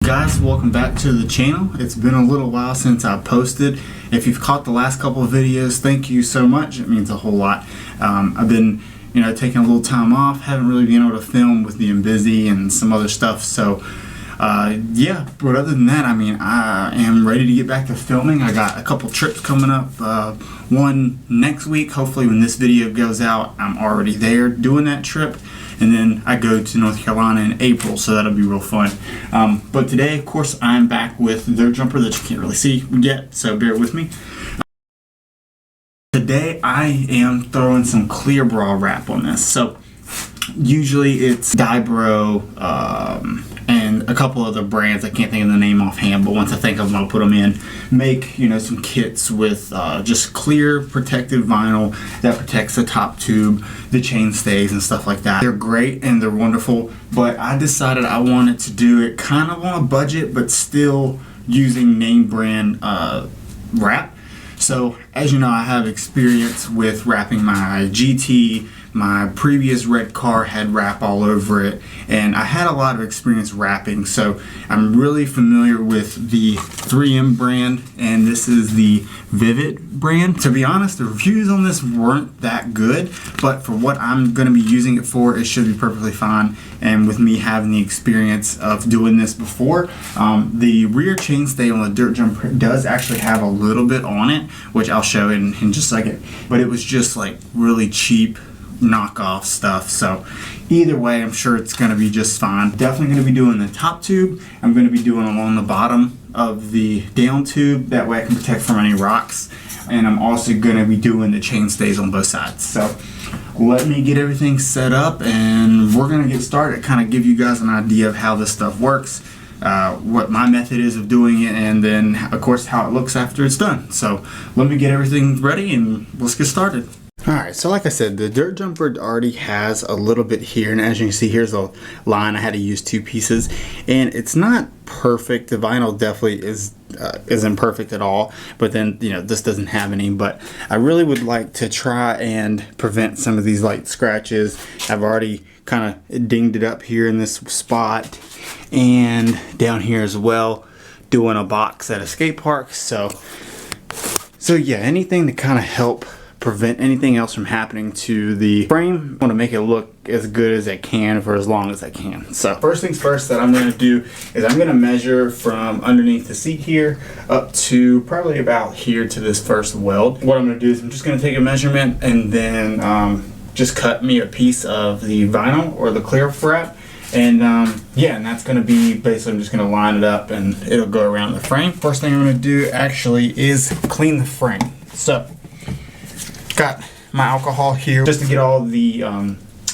guys, welcome back to the channel. It's been a little while since I posted. If you've caught the last couple of videos, thank you so much. It means a whole lot. I've been taking a little time off, haven't really been able to film with being busy and some other stuff, so yeah, but other than that, I am ready to get back to filming. I got a couple trips coming up, one next week. Hopefully when this video goes out, I'm already there doing that trip, and then I go to North Carolina in April, so that'll be real fun. But today, of course, I'm back with the dirt jumper that you can't really see yet, so bear with me. Today I am throwing some Clear Bra wrap on this. So usually it's Dibro and a couple other brands. I can't think of the name offhand, but once I think of them, I'll put them in. Make some kits with just clear protective vinyl that protects the top tube, the chain stays and stuff like that. They're great and they're wonderful, but I decided I wanted to do it kind of on a budget, but still using name brand wrap. So, as you know, I have experience with wrapping my GT. My previous red car had wrap all over it, and I had a lot of experience wrapping, so I'm really familiar with the 3M brand, and this is the Vivid brand. To be honest, the reviews on this weren't that good, but for what I'm going to be using it for, it should be perfectly fine. And with me having the experience of doing this before, the rear chainstay on the dirt jumper does actually have a little bit on it, which I'll show in just a second, but it was just like really cheap knockoff stuff. So either way, I'm sure it's going to be just fine. Definitely going to be doing the top tube. I'm going to be doing along the bottom of the down tube, that way I can protect from any rocks, and I'm also going to be doing the chain stays on both sides. So let me get everything set up and we're going to get started, kind of give you guys an idea of how this stuff works, what my method is of doing it, and then of course how it looks after it's done. So let me get everything ready and let's get started. Alright, so like I said, the dirt jumper already has a little bit here, and as you can see, here's a line. I had to use 2 pieces, and it's not perfect. The vinyl definitely isn't perfect at all, but then this doesn't have any. But I really would like to try and prevent some of these light scratches. I've already kind of dinged it up here in this spot and down here as well, doing a box at a skate park. So yeah, anything to kind of help prevent anything else from happening to the frame. I want to make it look as good as I can for as long as I can. So first things first that I'm going to do is I'm going to measure from underneath the seat here up to probably about here to this first weld. What I'm going to do is I'm just going to take a measurement and then just cut me a piece of the vinyl or the clear wrap. And yeah, and that's going to be basically, I'm just going to line it up and it'll go around the frame. First thing I'm going to do actually is clean the frame. So got my alcohol here just to get all the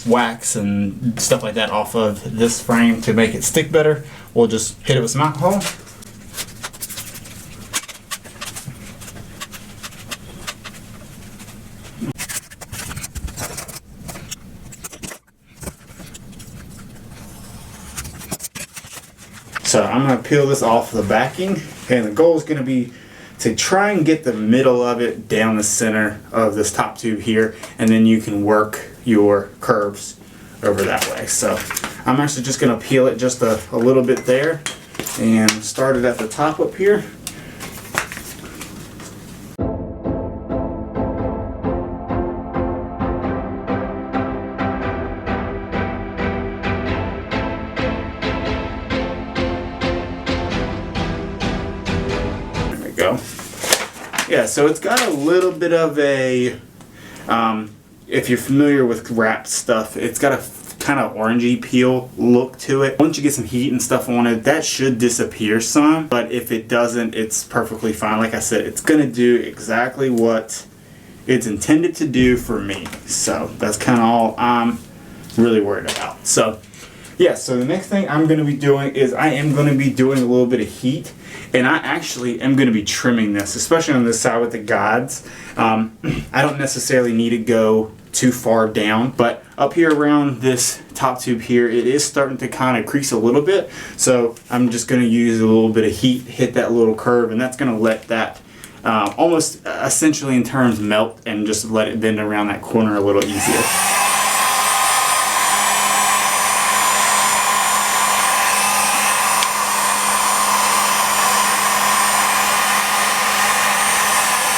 wax and stuff like that off of this frame to make it stick better. We'll just hit it with some alcohol. So I'm going to peel this off the backing, and the goal is going to be to try and get the middle of it down the center of this top tube here, and then you can work your curves over that way. So I'm actually just going to peel it just a little bit there and start it at the top up here. Go. Yeah, so it's got a little bit of a, if you're familiar with wrapped stuff, it's got a kind of orangey peel look to it. Once you get some heat and stuff on it, that should disappear some, but if it doesn't, it's perfectly fine. Like I said, it's going to do exactly what it's intended to do for me. So that's kind of all I'm really worried about. So yeah, so the next thing I'm going to be doing is I am going to be doing a little bit of heat, and I actually am going to be trimming this, especially on this side with the guides. I don't necessarily need to go too far down, but up here around this top tube here, it is starting to kind of crease a little bit. So I'm just going to use a little bit of heat, hit that little curve, and that's going to let that almost essentially in terms melt and just let it bend around that corner a little easier.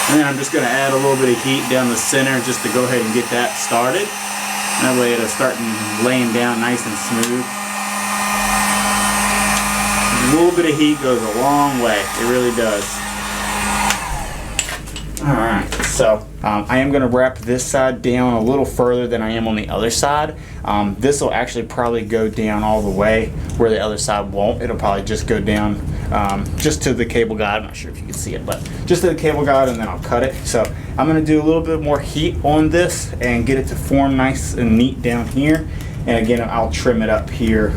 And then I'm just going to add a little bit of heat down the center just to go ahead and get that started. That way it'll start laying down nice and smooth. A little bit of heat goes a long way. It really does. Alright, so I am going to wrap this side down a little further than I am on the other side. This will actually probably go down all the way where the other side won't. It'll probably just go down just to the cable guide. I'm not sure if you can see it, but just to the cable guide, and then I'll cut it. So I'm going to do a little bit more heat on this and get it to form nice and neat down here. And again, I'll trim it up here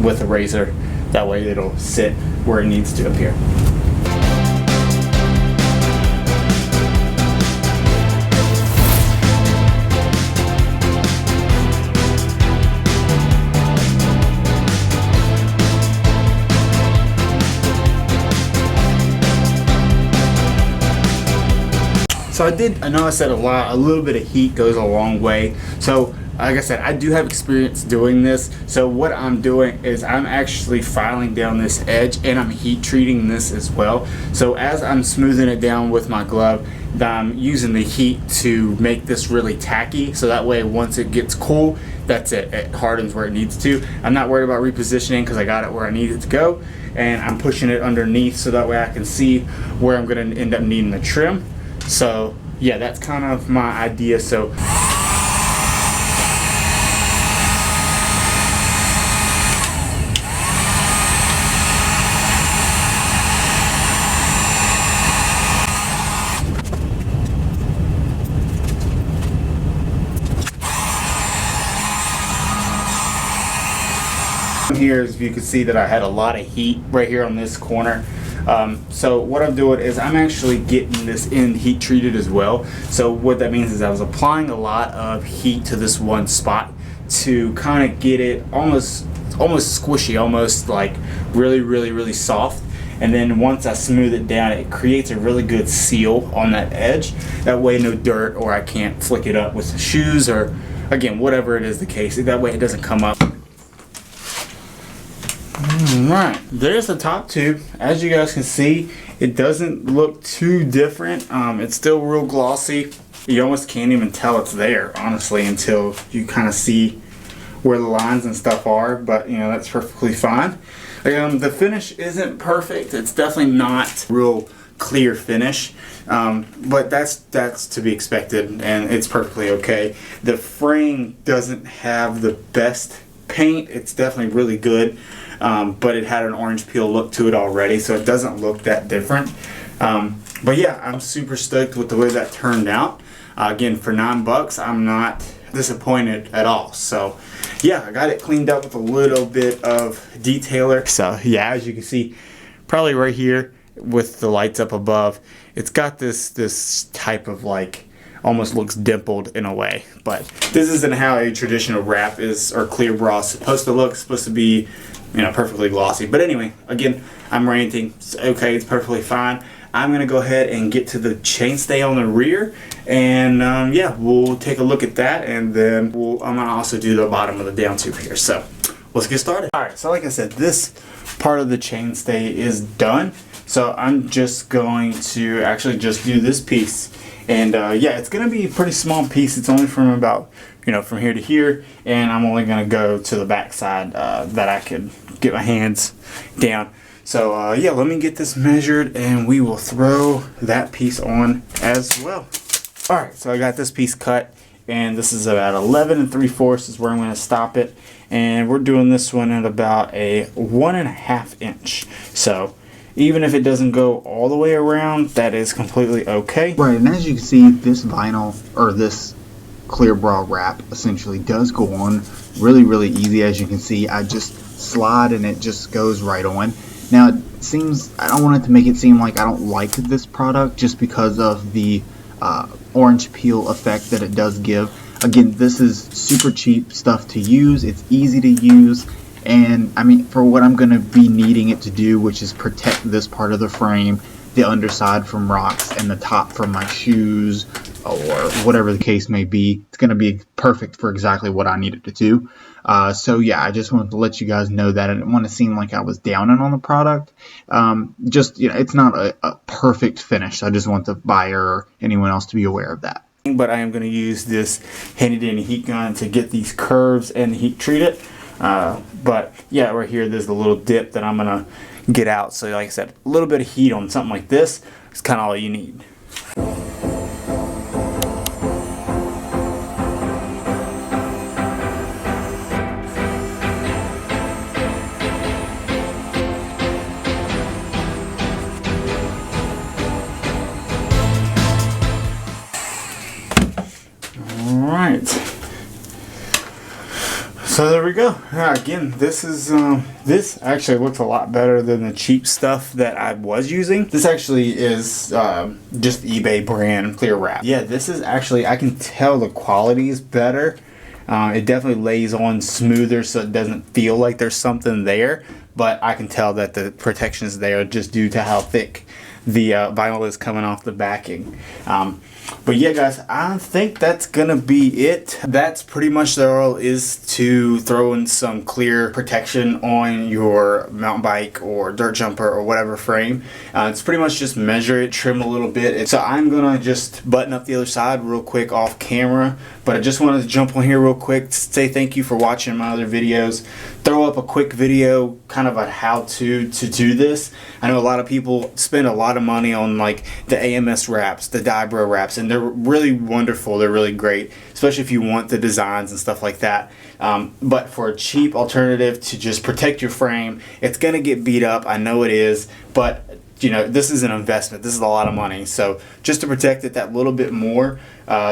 with a razor. That way it'll sit where it needs to up here. So I know I said a little bit of heat goes a long way. So like I said, I do have experience doing this. So what I'm doing is I'm actually filing down this edge and I'm heat treating this as well. So as I'm smoothing it down with my glove, I'm using the heat to make this really tacky. So that way once it gets cool, that's it. It hardens where it needs to. I'm not worried about repositioning because I got it where I need it to go. And I'm pushing it underneath so that way I can see where I'm going to end up needing the trim. So yeah, that's kind of my idea. So here, as you can see that I had a lot of heat right here on this corner. So what I'm doing is I'm actually getting this end heat treated as well. So what that means is I was applying a lot of heat to this one spot to kind of get it almost squishy, almost like really soft. And then once I smooth it down, it creates a really good seal on that edge. That way no dirt, or I can't flick it up with the shoes, or again, whatever it is the case. That way it doesn't come up. Alright, there's the top tube. As you guys can see, it doesn't look too different. It's still real glossy. You almost can't even tell it's there, honestly, until you kind of see where the lines and stuff are, but you know, that's perfectly fine. The finish isn't perfect. It's definitely not real clear finish, but that's to be expected, and it's perfectly okay. The frame doesn't have the best paint. It's definitely really good. But it had an orange peel look to it already, so it doesn't look that different. But yeah, I'm super stoked with the way that turned out. Again, for $9, I'm not disappointed at all. So yeah, I got it cleaned up with a little bit of detailer. So yeah, as you can see, probably right here with the lights up above, it's got this type of like, almost looks dimpled in a way, but this isn't how a traditional wrap is, or clear bra is supposed to look. It's supposed to be, you know, perfectly glossy. But anyway, again, I'm ranting. It's okay, it's perfectly fine. I'm gonna go ahead and get to the chainstay on the rear, and yeah, we'll take a look at that, and then I'm gonna also do the bottom of the down tube here. So let's get started. All right, so like I said, this part of the chainstay is done. So I'm just going to actually just do this piece. And yeah, it's going to be a pretty small piece. It's only from about, you know, from here to here. And I'm only going to go to the back side that I could get my hands down. So yeah, let me get this measured and we will throw that piece on as well. Alright, so I got this piece cut. And this is about 11 3/4 is where I'm going to stop it. And we're doing this one at about a 1.5 inch. So even if it doesn't go all the way around, that is completely okay. Right, and as you can see, this vinyl, or this clear bra wrap, essentially does go on really easy. As you can see, I just slide and it just goes right on. Now, it seems, I don't want it to make it seem like I don't like this product just because of the orange peel effect that it does give. Again, this is super cheap stuff to use. It's easy to use. And I mean, for what I'm going to be needing it to do, which is protect this part of the frame, the underside from rocks, and the top from my shoes, or whatever the case may be, it's going to be perfect for exactly what I need it to do. So yeah, I just wanted to let you guys know that I didn't want to seem like I was downing on the product. Just, it's not a perfect finish. I just want the buyer or anyone else to be aware of that. But I am going to use this handy dandy heat gun to get these curves and heat treat it. But yeah, right here there's the little dip that I'm going to get out. So like I said, a little bit of heat on something like this is kind of all you need. Alright, so there we go. Again, this actually looks a lot better than the cheap stuff that I was using. This actually is just eBay brand clear wrap. Yeah, this is actually, I can tell the quality is better. It definitely lays on smoother, so it doesn't feel like there's something there, but I can tell that the protection is there just due to how thick the vinyl is coming off the backing. But yeah, guys, I think that's gonna be it. That's pretty much all is to throw in some clear protection on your mountain bike or dirt jumper or whatever frame. It's pretty much just measure it, trim a little bit. So I'm gonna just button up the other side real quick off camera, but I just wanted to jump on here real quick to say thank you for watching my other videos. Throw up a quick video, kind of a how-to do this. I know a lot of people spend a lot of money on like the AMS wraps, the Dibro wraps, and they're really wonderful. They're really great, especially if you want the designs and stuff like that. But for a cheap alternative to just protect your frame, it's gonna get beat up. I know it is, but this is an investment. This is a lot of money. So just to protect it that little bit more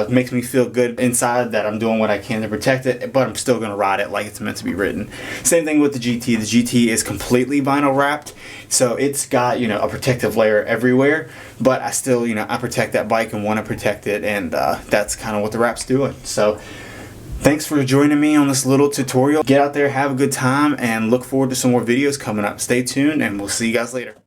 makes me feel good inside that I'm doing what I can to protect it, but I'm still going to ride it like it's meant to be ridden. Same thing with the GT. The GT is completely vinyl wrapped, so it's got, a protective layer everywhere, but I still, I protect that bike and want to protect it, and that's kind of what the wrap's doing. So thanks for joining me on this little tutorial. Get out there, have a good time, and look forward to some more videos coming up. Stay tuned, and we'll see you guys later.